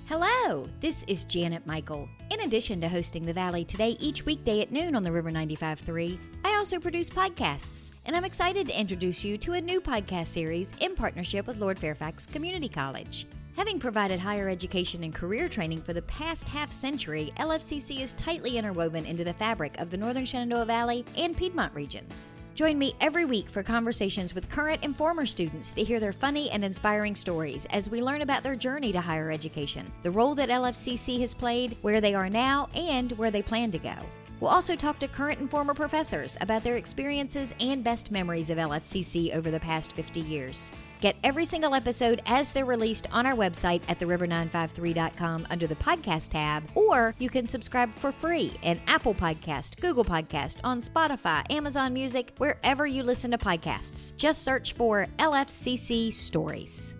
Hello, this is Janet Michael. In addition to hosting The Valley Today each weekday at noon on the River 95.3, I also produce podcasts, and I'm excited to introduce you to a new podcast series in partnership with Lord Fairfax Community College. Having provided higher education and career training for the past half-century, LFCC is tightly interwoven into the fabric of the Northern Shenandoah Valley and Piedmont regions. Join me every week for conversations with current and former students to hear their funny and inspiring stories as we learn about their journey to higher education, the role that LFCC has played, where they are now, and where they plan to go. We'll also talk to current and former professors about their experiences and best memories of LFCC over the past 50 years. Get every single episode as they're released on our website at theriver953.com under the podcast tab, or you can subscribe for free in Apple Podcast, Google Podcast, on Spotify, Amazon Music, wherever you listen to podcasts. Just search for LFCC Stories.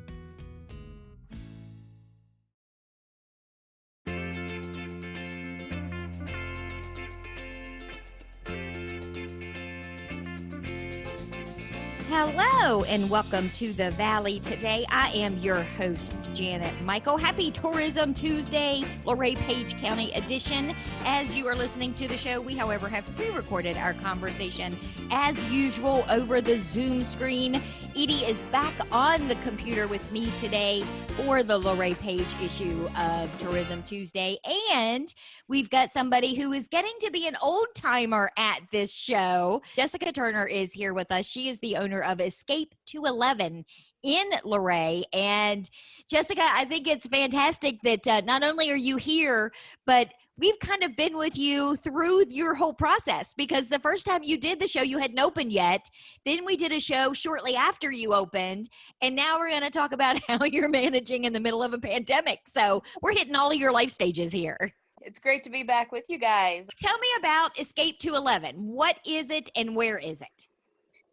Hello and welcome to the Valley Today. I am your host, Janet Michael. Happy Tourism Tuesday, Luray Page County edition. As you are listening to the show, we, however, have pre-recorded our conversation as usual over the Zoom screen. Edie is back on the computer with me today for the Luray Page issue of Tourism Tuesday. And we've got somebody who is getting to be an old timer at this show. Jessica Turner is here with us. She is the owner of Escape to 11 in Luray. And Jessica, I think it's fantastic that not only are you here, but we've kind of been with you through your whole process, because the first time you did the show, you hadn't opened yet. Then we did a show shortly after you opened. And now we're going to talk about how you're managing in the middle of a pandemic. So we're hitting all of your life stages here. It's great to be back with you guys. Tell me about Escape to 11. What is it and where is it?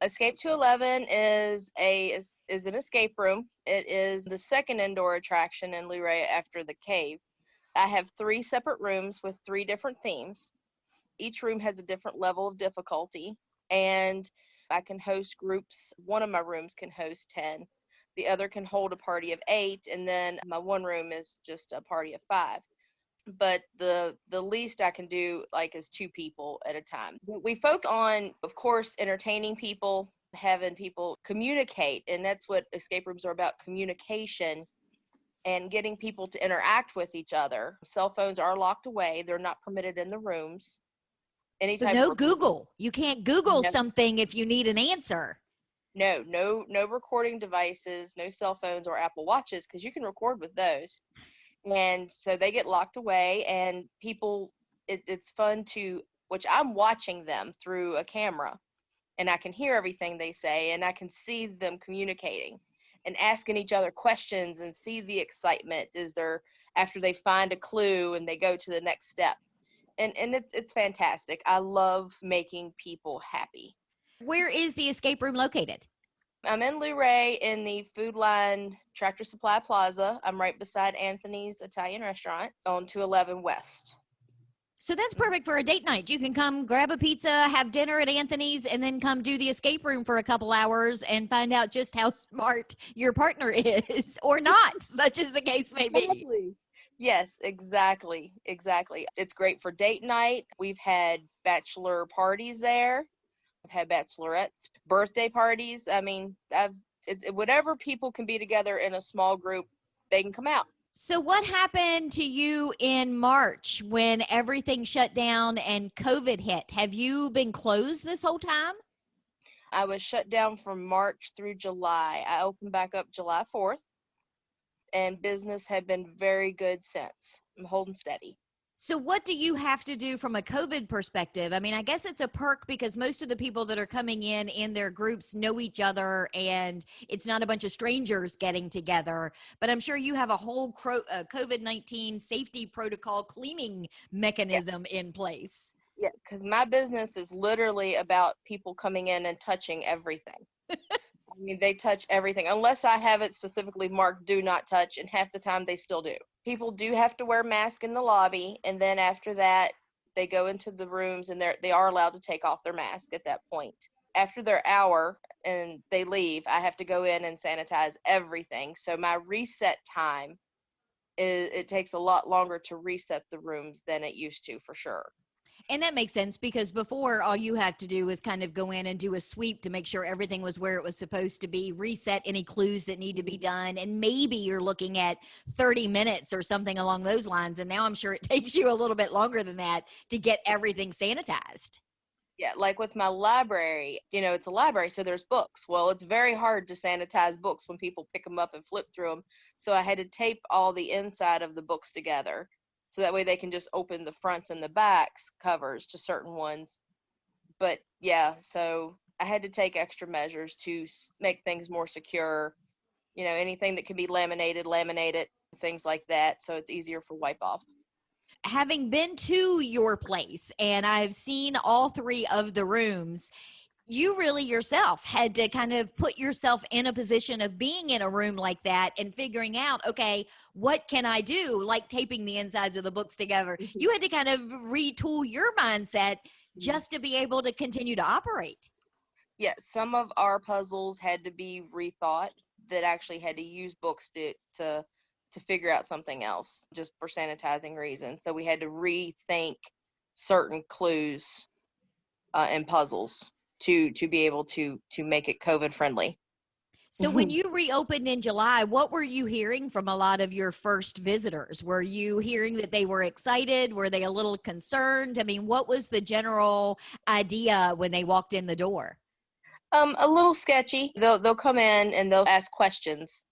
Escape to 11 is an escape room. It is the second indoor attraction in Luray after the cave. I have 3 separate rooms with 3 different themes. Each room has a different level of difficulty, and I can host groups. One of my rooms can host 10. The other can hold a party of 8, and then my one room is just a party of 5. But the least I can do is 2 people at a time. We focus on, of course, entertaining people, having people communicate, and that's what escape rooms are about, communication and getting people to interact with each other. Cell phones are locked away. They're not permitted in the rooms. So no Google. You can't Google something if you need an answer. No recording devices, no cell phones or Apple Watches, because you can record with those. And so they get locked away, and people, it's fun which I'm watching them through a camera, and I can hear everything they say, and I can see them communicating and asking each other questions and see the excitement after they find a clue and they go to the next step. And it's fantastic. I love making people happy. Where is the escape room located? I'm in Luray in the Food Line Tractor Supply Plaza. I'm right beside Anthony's Italian Restaurant on 211 West. So that's perfect for a date night. You can come grab a pizza, have dinner at Anthony's, and then come do the escape room for a couple hours and find out just how smart your partner is, or not, such as the case may be. Exactly. Yes, exactly. It's great for date night. We've had bachelor parties there. I've had bachelorettes, birthday parties. I mean, whatever people can be together in a small group, they can come out. So what happened to you in March when everything shut down and COVID hit? Have you been closed this whole time? I was shut down from March through July. I opened back up July 4th, and business had been very good since. I'm holding steady. So what do you have to do from a COVID perspective? I mean, I guess it's a perk because most of the people that are coming in their groups know each other, and it's not a bunch of strangers getting together. But I'm sure you have a whole COVID-19 safety protocol cleaning mechanism in place. Yeah, because my business is literally about people coming in and touching everything. I mean, they touch everything, unless I have it specifically marked do not touch, and half the time they still do. People do have to wear masks in the lobby, and then after that, they go into the rooms, and they are allowed to take off their mask at that point. After their hour and they leave, I have to go in and sanitize everything. So my reset time it takes a lot longer to reset the rooms than it used to, for sure. And that makes sense because before all you had to do was kind of go in and do a sweep to make sure everything was where it was supposed to be, reset any clues that need to be done. And maybe you're looking at 30 minutes or something along those lines. And now I'm sure it takes you a little bit longer than that to get everything sanitized. Yeah, like with my library, it's a library, so there's books. Well, it's very hard to sanitize books when people pick them up and flip through them. So I had to tape all the inside of the books together so that way they can just open the fronts and the backs covers to certain ones. But yeah, so I had to take extra measures to make things more secure. Anything that can be laminate it, things like that, so it's easier for wipe off. Having been to your place and I've seen all three of the rooms, you really yourself had to kind of put yourself in a position of being in a room like that and figuring out, okay, what can I do? Like taping the insides of the books together. You had to kind of retool your mindset just to be able to continue to operate. Yeah, some of our puzzles had to be rethought, that actually had to use books to figure out something else just for sanitizing reasons. So we had to rethink certain clues and puzzles to be able to make it COVID friendly. So when you reopened in July, what were you hearing from a lot of your first visitors? Were you hearing that they were excited? Were they a little concerned? I mean, what was the general idea when they walked in the door? A little sketchy. They'll come in and they'll ask questions.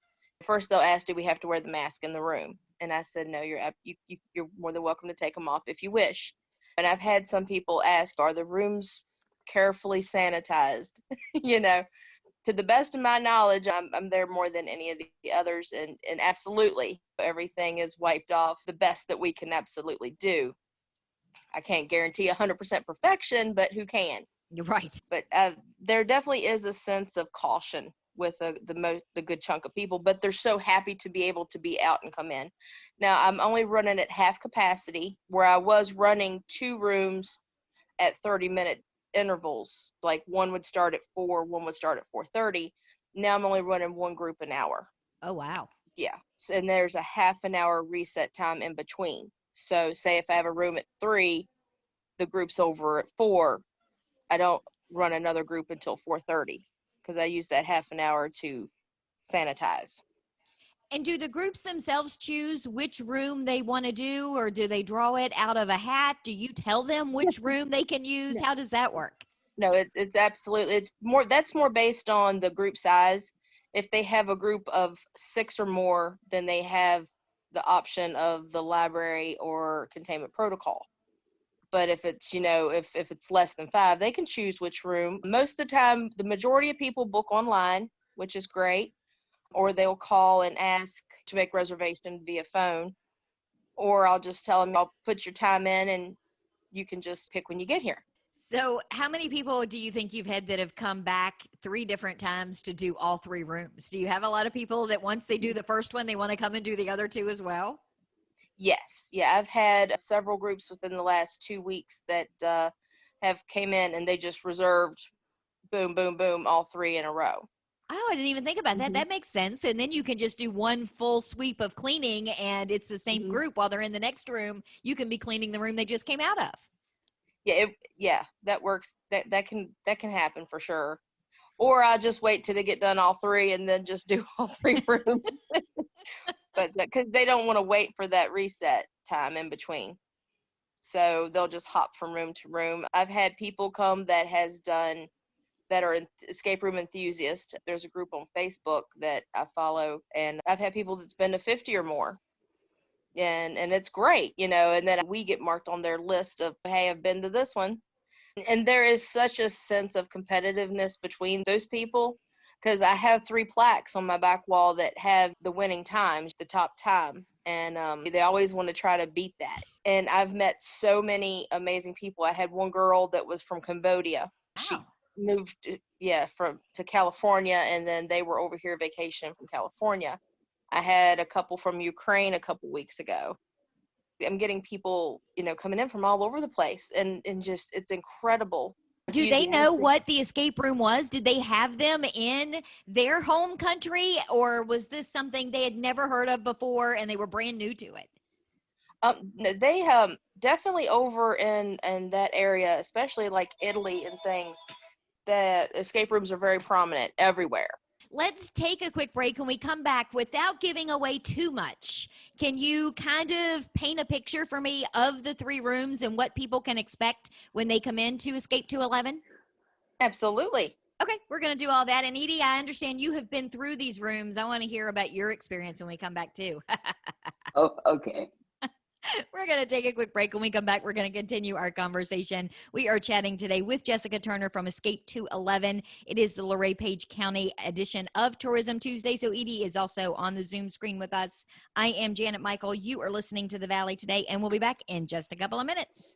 First, they'll ask, "Do we have to wear the mask in the room?" And I said, "No, you're more than welcome to take them off if you wish." And I've had some people ask, "Are the rooms carefully sanitized?" you know, to the best of my knowledge, I'm there more than any of the others, and absolutely everything is wiped off the best that we can absolutely do. I can't guarantee 100% perfection, but who can? You're right. But there definitely is a sense of caution with the good chunk of people, but they're so happy to be able to be out and come in. Now I'm only running at half capacity, where I was running 2 rooms at 30-minute intervals. Like one would start at 4, one would start at 4:30. Now I'm only running one group an hour. Oh, wow. Yeah, and there's a half an hour reset time in between. So say if I have a room at 3, the group's over at 4. I don't run another group until 4:30 because I use that half an hour to sanitize. And do the groups themselves choose which room they want to do, or do they draw it out of a hat? Do you tell them which room they can use? No, How does that work? no, it's absolutely, that's more based on the group size. If they have a group of 6 or more, then they have the option of the library or containment protocol. But if it's, if it's less than 5, they can choose which room. Most of the time, the majority of people book online, which is great, or they'll call and ask to make reservation via phone, or I'll just tell them, I'll put your time in and you can just pick when you get here. So, how many people do you think you've had that have come back 3 different times to do all 3 rooms? Do you have a lot of people that once they do the first one, they want to come and do the other 2 as well? Yes. Yeah, I've had several groups within the last 2 weeks that have came in and they just reserved, boom, boom, boom, all 3 in a row. Oh, I didn't even think about that. hmm That makes sense. And then you can just do one full sweep of cleaning and it's the same hmm group while they're in the next room. You can be cleaning the room they just came out of. Yeah, that works. That can happen for sure. Or I'll just wait till they get done all 3 and then just do all 3 rooms. But because they don't want to wait for that reset time in between. So they'll just hop from room to room. I've had people come that are escape room enthusiasts. There's a group on Facebook that I follow, and I've had people that's been to 50 or more. And it's great, and then we get marked on their list of, hey, I've been to this one. And there is such a sense of competitiveness between those people, because I have 3 plaques on my back wall that have the winning times, the top time, and they always want to try to beat that. And I've met so many amazing people. I had one girl that was from Cambodia. She Wow. moved, yeah, from to California, and then they were over here vacationing from California. I had a couple from Ukraine a couple weeks ago. I'm getting people, coming in from all over the place, and just it's incredible Do use they the know atmosphere. what the escape room was? Did they have them in their home country, or was this something they had never heard of before and they were brand new to it? No, they definitely over in that area, especially like Italy and things. The escape rooms are very prominent everywhere. Let's take a quick break. When we come back, without giving away too much, can you kind of paint a picture for me of the three rooms and what people can expect when they come in to Escape 211? Absolutely. Okay, we're going to do all that. And Edie, I understand you have been through these rooms. I want to hear about your experience when we come back too. Oh, okay. We're going to take a quick break. When we come back, we're going to continue our conversation. We are chatting today with Jessica Turner from Escape 211. It is the Luray Page County edition of Tourism Tuesday. So Edie is also on the Zoom screen with us. I am Janet Michael. You are listening to The Valley today, and we'll be back in just a couple of minutes.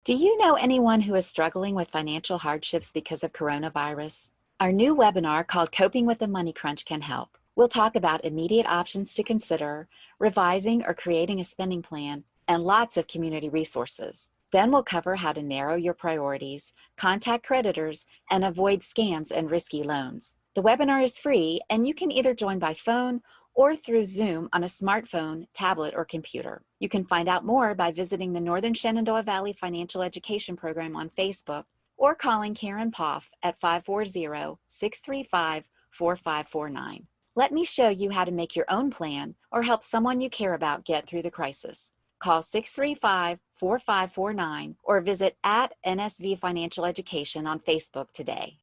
Do you know anyone who is struggling with financial hardships because of coronavirus? Our new webinar called Coping with the Money Crunch can help. We'll talk about immediate options to consider, revising or creating a spending plan, and lots of community resources. Then we'll cover how to narrow your priorities, contact creditors, and avoid scams and risky loans. The webinar is free, and you can either join by phone or through Zoom on a smartphone, tablet, or computer. You can find out more by visiting the Northern Shenandoah Valley Financial Education Program on Facebook or calling Karen Poff at 540-635-4549. Let me show you how to make your own plan or help someone you care about get through the crisis. Call 635-4549 or visit at NSV Financial Education on Facebook today.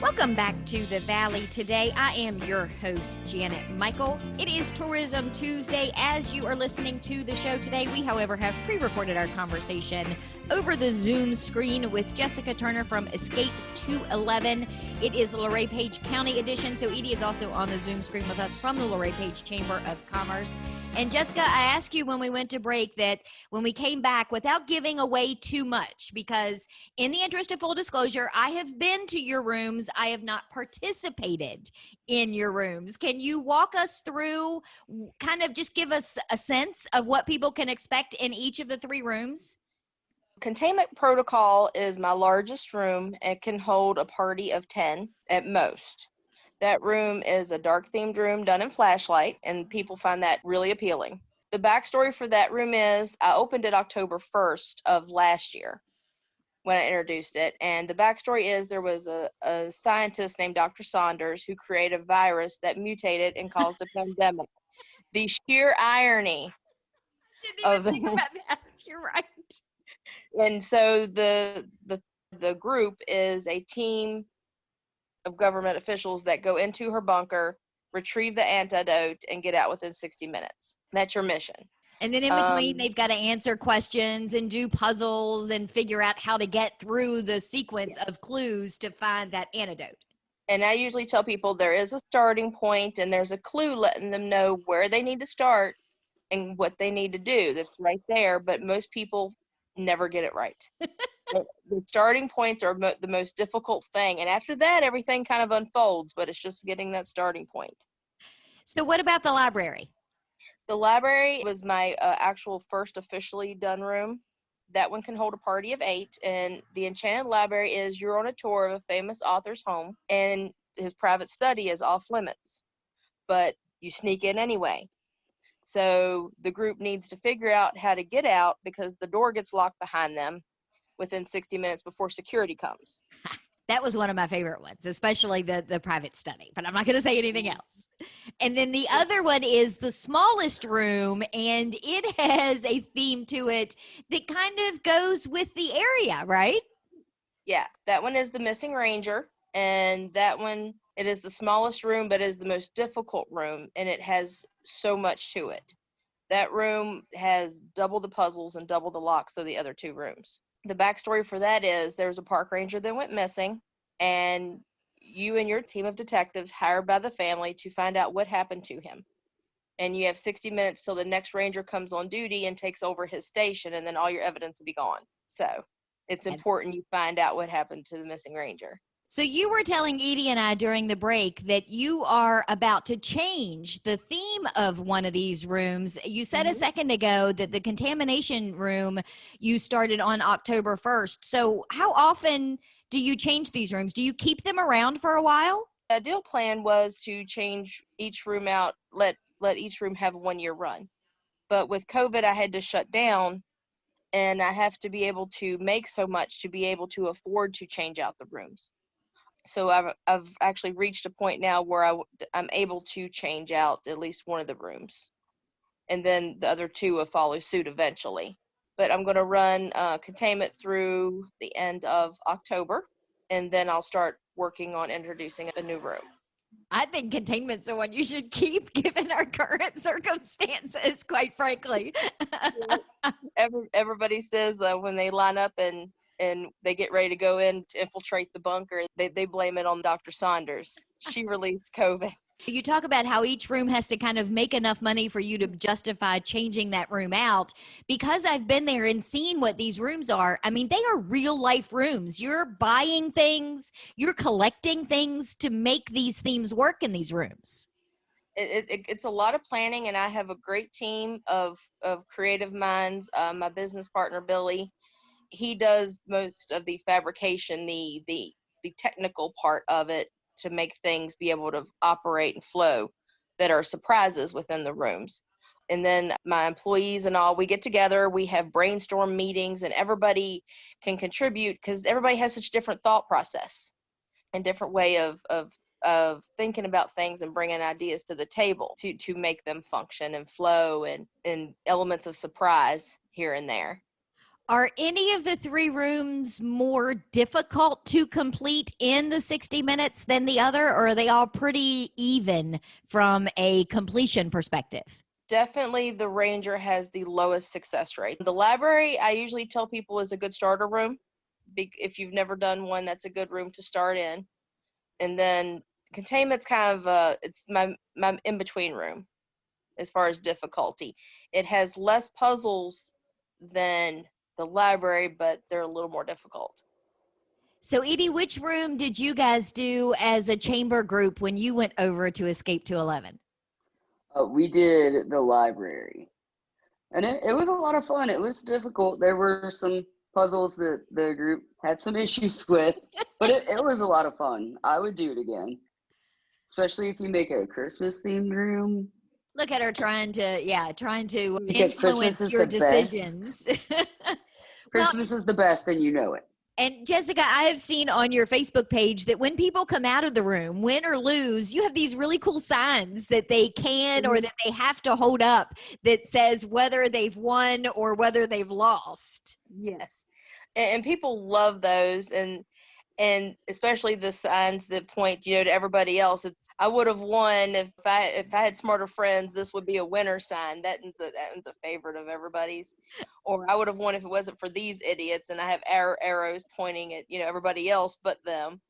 Welcome back to the Valley today. I am your host, Janet Michael. It is Tourism Tuesday. As you are listening to the show today, we, however, have pre-recorded our conversation over the Zoom screen with Jessica Turner from Escape 211. It is Luray Page County edition, so Edie is also on the Zoom screen with us from the Luray Page Chamber of Commerce. And Jessica, I asked you when we went to break that when we came back, without giving away too much, because in the interest of full disclosure, I have been to your rooms. I have not participated in your rooms. Can you walk us through, kind of just give us a sense of what people can expect in each of the three rooms? Containment protocol is my largest room. It can hold a party of 10 at most. That room is a dark themed room done in flashlight, and people find that really appealing. The backstory for that room is I opened it October 1st of last year when I introduced it. And the backstory is there was a scientist named Dr. Saunders who created a virus that mutated and caused a pandemic. The sheer irony Didn't of even think about that. You're right. and so the group is a team of government officials that go into her bunker, retrieve the antidote, and get out within 60 minutes. That's your mission. And then in between, they've got to answer questions and do puzzles and figure out how to get through the sequence of clues to find that antidote. And I usually tell people there is a starting point and there's a clue letting them know where they need to start and what they need to do. That's right there, but most people never get it right. The starting points are the most difficult thing. And after that, everything kind of unfolds, but it's just getting that starting point. So what about the library? The library was my actual first officially done room. That one can hold a party of 8. And the Enchanted Library is you're on a tour of a famous author's home, and his private study is off limits. But you sneak in anyway. So the group needs to figure out how to get out because the door gets locked behind them within 60 minutes before security comes. That was one of my favorite ones, especially the private study, but I'm not going to say anything else. And then the other one is the smallest room, and it has a theme to it that kind of goes with the area, right? Yeah, that one is the Missing Ranger, and that one, it is the smallest room, but is the most difficult room, and it has so much to it. That room has double the puzzles and double the locks of the other 2 rooms. The backstory for that is there was a park ranger that went missing, and you and your team of detectives hired by the family to find out what happened to him. And you have 60 minutes till the next ranger comes on duty and takes over his station, and then all your evidence will be gone. So it's important you find out what happened to the missing ranger. So you were telling Edie and I during the break that you are about to change the theme of one of these rooms. You said a second ago that the contamination room you started on October 1st. So how often do you change these rooms? Do you keep them around for a while? The ideal plan was to change each room out, let each room have a 1-year run. But with COVID, I had to shut down, and I have to be able to make so much to be able to afford to change out the rooms. So I've actually reached a point now where I'm able to change out at least one of the rooms, and then the other two will follow suit eventually. But I'm going to run containment through the end of October, and then I'll start working on introducing a new room. I think containment's the one you should keep given our current circumstances, quite frankly. Everybody says when they line up and they get ready to go in to infiltrate the bunker, they blame it on Dr. Saunders. She released COVID. You talk about how each room has to kind of make enough money for you to justify changing that room out. Because I've been there and seen what these rooms are, I mean, they are real life rooms. You're buying things, you're collecting things to make these themes work in these rooms. It's a lot of planning, and I have a great team of creative minds. My business partner, Billy, he does most of the fabrication, the technical part of it, to make things be able to operate and flow that are surprises within the rooms. And then my employees and all, we get together, we have brainstorm meetings, and everybody can contribute because everybody has such different thought process and different way of thinking about things and bringing ideas to the table to make them function and flow and elements of surprise here and there. Are any of the three rooms more difficult to complete in the 60 minutes than the other, or are they all pretty even from a completion perspective? Definitely the Ranger has the lowest success rate. The library, I usually tell people, is a good starter room. If you've never done one, that's a good room to start in. And then containment's kind of it's my in-between room as far as difficulty. It has less puzzles than the library, but they're a little more difficult. So, Edie, which room did you guys do as a chamber group when you went over to Escape to 11? We did the library, and it was a lot of fun. It was difficult. There were some puzzles that the group had some issues with, but it was a lot of fun. I would do it again, especially if you make a Christmas themed room. Look at her trying to Because Christmas influence is your the best. decisions. Christmas is the best, and you know it. And Jessica, I have seen on your Facebook page that when people come out of the room, win or lose, you have these really cool signs that they can or that they have to hold up that says whether they've won or whether they've lost. Yes. And people love those, and especially the signs that point, to everybody else. It's, I would have won if I had smarter friends. This would be a winner sign. That one's a favorite of everybody's. Or I would have won if it wasn't for these idiots. And I have arrows pointing at everybody else but them.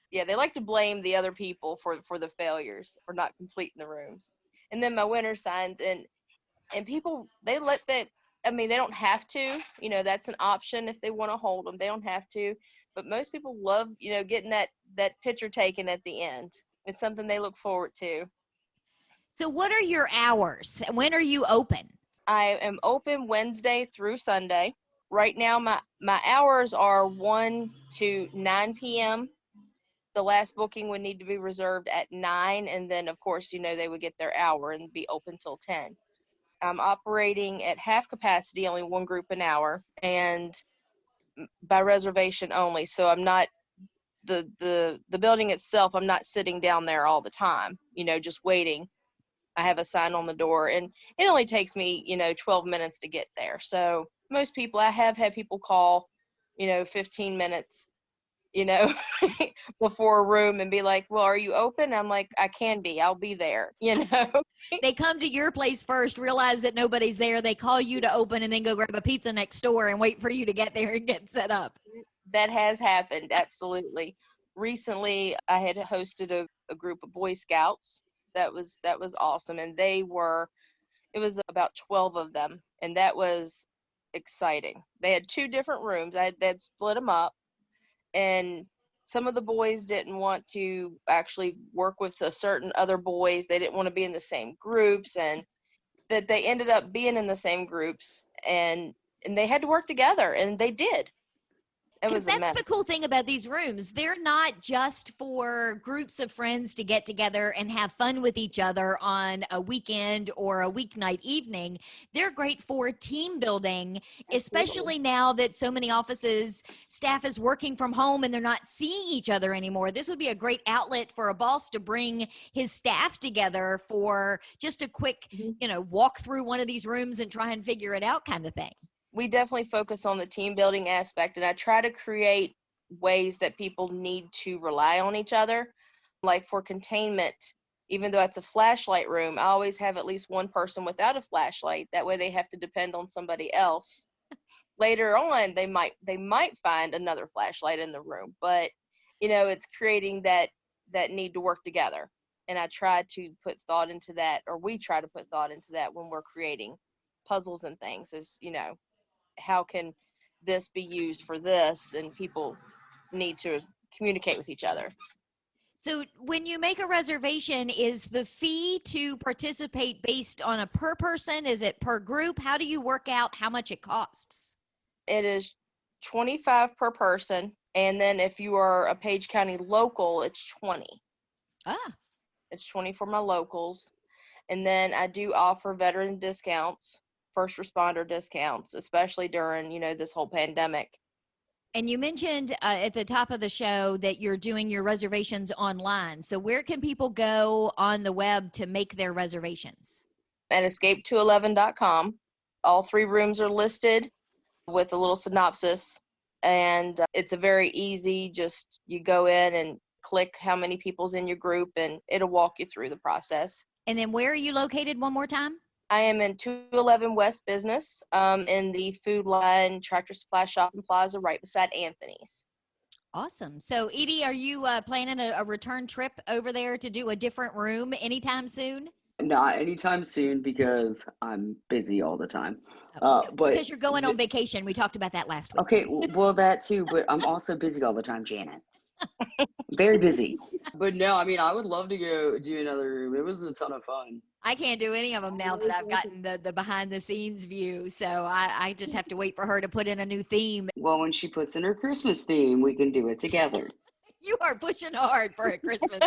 Yeah, they like to blame the other people for the failures, for not completing the rooms. And then my winner signs, and people, they let that. I mean, they don't have to. That's an option if they want to hold them. They don't have to. But most people love, getting that picture taken at the end. It's something they look forward to. So what are your hours? When are you open? I am open Wednesday through Sunday. Right now, my hours are 1 to 9 p.m. The last booking would need to be reserved at 9. And then, of course, they would get their hour and be open till 10. I'm operating at half capacity, only one group an hour, and by reservation only. So I'm not the building itself. I'm not sitting down there all the time, just waiting. I have a sign on the door, and it only takes me, 12 minutes to get there. So most people, I have had people call, 15 minutes, before a room and be like, well, are you open? I'm like, I can be, I'll be there, They come to your place first, realize that nobody's there. They call you to open and then go grab a pizza next door and wait for you to get there and get set up. That has happened. Absolutely. Recently, I had hosted a group of Boy Scouts. That was awesome. And it was about 12 of them. And that was exciting. They had 2 different rooms. They'd split them up. And some of the boys didn't want to actually work with a certain other boys. They didn't want to be in the same groups, and that they ended up being in the same groups, and they had to work together, and they did. It Because was a that's mess. the cool thing about these rooms. They're not just for groups of friends to get together and have fun with each other on a weekend or a weeknight evening. They're great for team building, especially now that so many offices staff is working from home and they're not seeing each other anymore. This would be a great outlet for a boss to bring his staff together for just a quick, walk through one of these rooms and try and figure it out kind of thing. We definitely focus on the team building aspect, and I try to create ways that people need to rely on each other. Like for containment, even though it's a flashlight room, I always have at least one person without a flashlight. That way they have to depend on somebody else. Later on, they might find another flashlight in the room, but it's creating that need to work together. And I try to put thought into that, or we try to put thought into that when we're creating puzzles and things, is how can this be used for this, and people need to communicate with each other. So when you make a reservation, is the fee to participate based on a per person? Is it per group? How do you work out how much it costs? It is $25 per person, and then if you are a Page County local, it's $20. It's $20 for my locals. And then I do offer veteran discounts, first responder discounts, especially during, this whole pandemic. And you mentioned at the top of the show that you're doing your reservations online. So where can people go on the web to make their reservations? At escape211.com. All 3 rooms are listed with a little synopsis, and it's a very easy, just you go in and click how many people's in your group, and it'll walk you through the process. And then where are you located one more time? I am in 211 West Business, in the Food Line Tractor Supply Shopping Plaza right beside Anthony's. Awesome. So, Edie, are you planning a return trip over there to do a different room anytime soon? Not anytime soon because I'm busy all the time. But because you're going on vacation. We talked about that last week. Okay, well, that too, but I'm also busy all the time, Janet. Very busy. But no, I mean, I would love to go do another room. It was a ton of fun. I can't do any of them now that I've gotten the behind the scenes view. So I just have to wait for her to put in a new theme. Well, when she puts in her Christmas theme, we can do it together. You are pushing hard for a Christmas.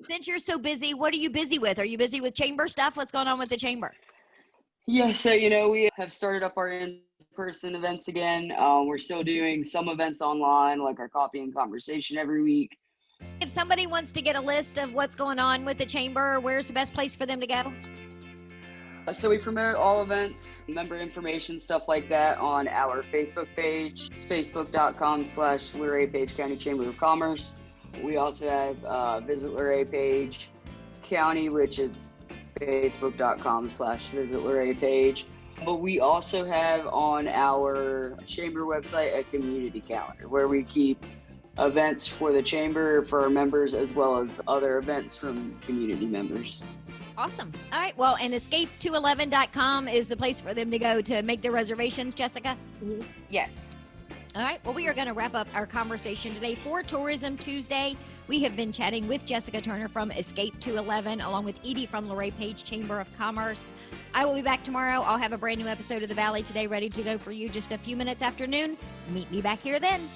Since you're so busy, what are you busy with? Are you busy with chamber stuff? What's going on with the chamber? Yeah, so, we have started up our in-person events again. We're still doing some events online, like our coffee and conversation every week. If somebody wants to get a list of what's going on with the chamber, where's the best place for them to go? So we promote all events, member information, stuff like that on our Facebook page. It's facebook.com/Luray Page County Chamber of Commerce. We also have Visit Luray Page County, which is facebook.com/Visit Luray Page. But we also have on our chamber website a community calendar where we keep events for the chamber for our members, as well as other events from community members. Awesome. All right. Well, and escape211.com is the place for them to go to make their reservations, Jessica? Yes. All right. Well, we are going to wrap up our conversation today for Tourism Tuesday. We have been chatting with Jessica Turner from Escape 211, along with Edie from Luray Page Chamber of Commerce. I will be back tomorrow. I'll have a brand new episode of The Valley Today ready to go for you just a few minutes after noon. Meet me back here then.